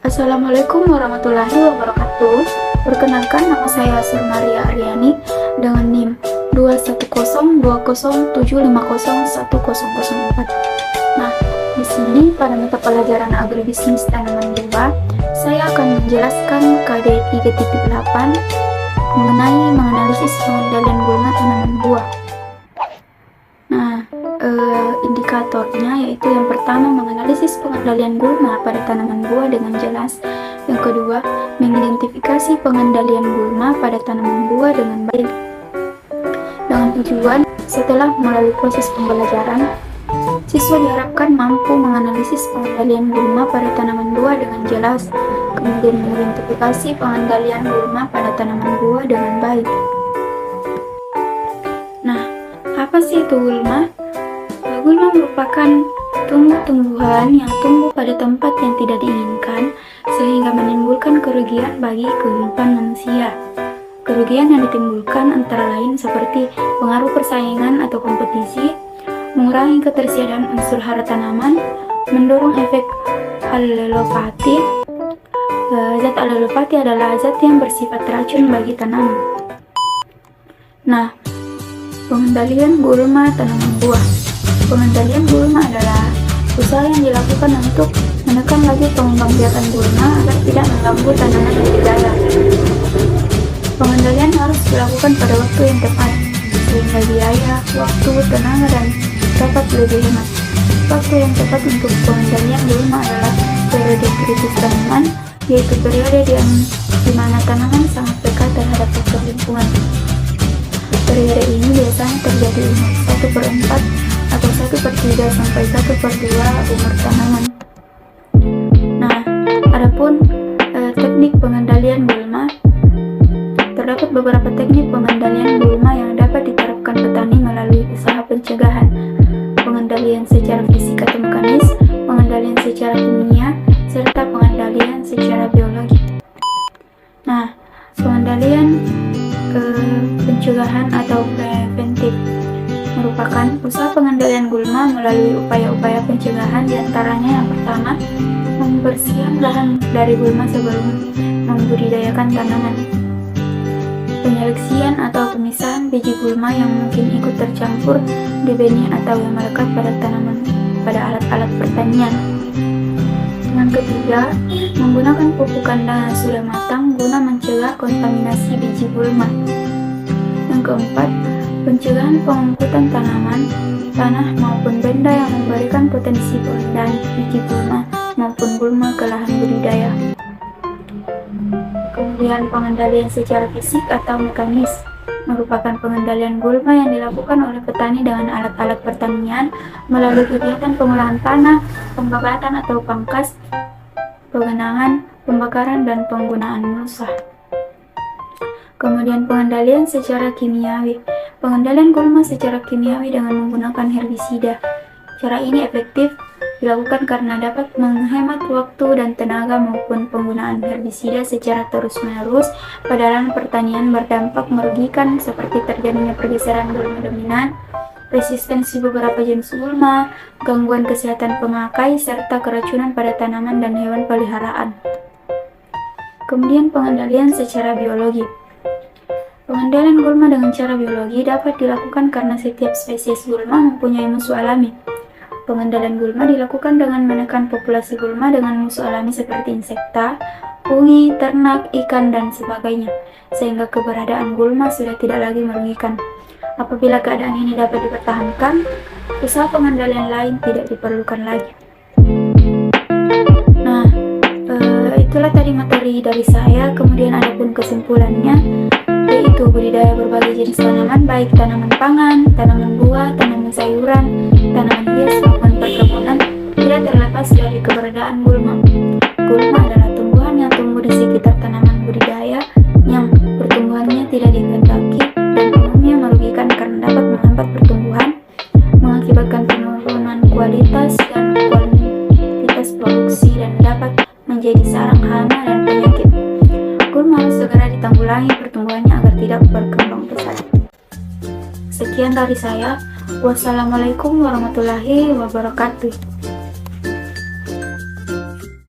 Assalamualaikum warahmatullahi wabarakatuh. Perkenalkan, nama saya Surmaria Aryani dengan NIM 2102075010004. Nah, di sini pada mata pelajaran agribisnis tanaman buah, saya akan menjelaskan KD 3.8 mengenai menganalisis pengendalian gulma tanaman buah. Nah, indikatornya yaitu yang pertama menganalisis pengendalian gulma pada tanaman buah dengan jelas. Yang kedua, mengidentifikasi pengendalian gulma pada tanaman buah dengan baik. Dengan tujuan, setelah melalui proses pembelajaran, siswa diharapkan mampu menganalisis pengendalian gulma pada tanaman buah dengan jelas, kemudian mengidentifikasi pengendalian gulma pada tanaman buah dengan baik. Nah, apa sih itu gulma? Gulma merupakan tumbuh-tumbuhan yang tumbuh pada tempat yang tidak diinginkan sehingga menimbulkan kerugian bagi kehidupan manusia. Kerugian yang ditimbulkan antara lain seperti pengaruh persaingan atau kompetisi, mengurangi ketersediaan unsur hara tanaman, mendorong efek alelopati. Zat alelopati adalah zat yang bersifat racun bagi tanaman. Nah, pengendalian gulma tanaman buah. Pengendalian gulma adalah usaha yang dilakukan untuk menekan laju pengembangbiakan gulma agar tidak mengganggu tanaman budidaya. Pengendalian harus dilakukan pada waktu yang tepat, sehingga biaya, waktu, tenaga, dan dapat lebih hemat. Waktu yang tepat untuk pengendalian gulma adalah periode kritis tanaman, yaitu periode di mana tanaman sangat dekat terhadap faktor lingkungan. Periode ini biasanya terjadi umur 1/4 atau 1/3 sampai 1/2 umur tanaman. Nah, adapun teknik pengendalian gulma, terdapat beberapa teknik pengendalian gulma yang dapat diterapkan petani melalui usaha pencegahan, pengendalian secara fisik atau mekanis, pengendalian secara kimia, serta pengendalian secara biologi. Nah, pengendalian pencegahan atau preventif merupakan usaha pengendalian gulma melalui upaya-upaya pencegahan, diantaranya yang pertama, membersihkan lahan dari gulma sebelum membudidayakan tanaman, penyeleksian atau pemisahan biji gulma yang mungkin ikut tercampur di benih atau yang melekat pada tanaman pada alat-alat pertanian. Yang ketiga, menggunakan pupuk kandang yang sudah matang guna mencegah kontaminasi biji gulma. Yang keempat, pencegahan pengangkutan tanaman, tanah maupun benda yang memberikan potensi pengendalian biji gulma maupun gulma ke lahan budidaya. Kemudian pengendalian secara fisik atau mekanis merupakan pengendalian gulma yang dilakukan oleh petani dengan alat-alat pertanian melalui kegiatan pengolahan tanah, pembabatan atau pangkas, pengenangan, pembakaran, dan penggunaan mulsa. Kemudian pengendalian secara kimiawi. Pengendalian gulma secara kimiawi dengan menggunakan herbisida. Cara ini efektif dilakukan karena dapat menghemat waktu dan tenaga, maupun penggunaan herbisida secara terus-menerus pada lahan pertanian berdampak merugikan seperti terjadinya pergeseran gulma dominan, resistensi beberapa jenis gulma, gangguan kesehatan pemakai, serta keracunan pada tanaman dan hewan peliharaan. Kemudian pengendalian secara biologi. Pengendalian gulma dengan cara biologi dapat dilakukan karena setiap spesies gulma mempunyai musuh alami. Pengendalian gulma dilakukan dengan menekan populasi gulma dengan musuh alami seperti insekta, fungi, ternak, ikan, dan sebagainya, sehingga keberadaan gulma sudah tidak lagi merugikan. Apabila keadaan ini dapat dipertahankan, usaha pengendalian lain tidak diperlukan lagi. Nah, itulah tadi materi dari saya. Kemudian adapun kesimpulannya, yaitu budidaya berbagai jenis tanaman, baik tanaman pangan, tanaman buah, tanaman sayuran, tanaman hias maupun perkebunan, tidak terlepas dari keberadaan gulma. Gulma adalah tumbuhan yang tumbuh di sekitar tanaman budidaya yang pertumbuhannya tidak dikehendaki dan umumnya merugikan karena dapat menghambat pertumbuhan, mengakibatkan penurunan kualitas dan kuantitas produksi, dan dapat menjadi sarang hama dan penyakit. Gulma harus segera ditanggulangi pertumbuhannya agar tidak berkembang pesat. Sekian dari saya. Wassalamualaikum warahmatullahi wabarakatuh.